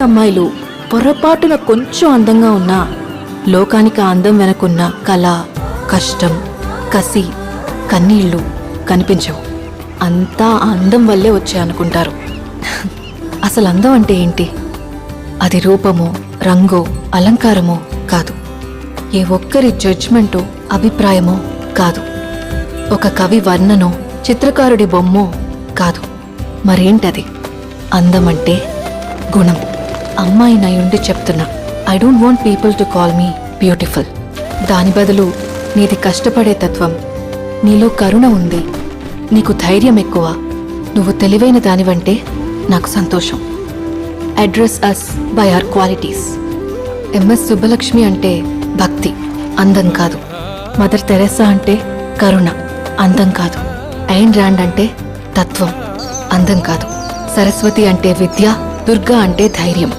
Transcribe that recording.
అమ్మాయిలు పొరపాటున కొంచెం అందంగా ఉన్నా లోకానికి ఆ అందం వెనకున్న కళ, కష్టం, కసి, కన్నీళ్లు కనిపించవు. అంతా ఆ అందం వల్లే వచ్చాయనుకుంటారు. అసలు అందం అంటే ఏంటి? అది రూపమో, రంగో, అలంకారమో కాదు. ఏ ఒక్కరి జడ్జ్మెంటో, అభిప్రాయమో కాదు. ఒక కవి వర్ణనో, చిత్రకారుడి బొమ్మో కాదు. మరేంటది? అందమంటే గుణం. అమ్మాయి నయుండి చెప్తున్నా, I don't want people to call me beautiful. దాని బదులు నీది కష్టపడే తత్వం, నీలో కరుణ ఉంది, నీకు ధైర్యం ఎక్కువ, నువ్వు తెలివైన దానివంటే నాకు సంతోషం. Address us by our qualities. MS Subbulakshmi అంటే భక్తి, అందం కాదు. మదర్ తెరెసా అంటే కరుణ, అందం కాదు. ఐన్ ర్యాండ్ అంటే తత్వం, అందం కాదు. సరస్వతి అంటే విద్య, దుర్గా అంటే ధైర్యం.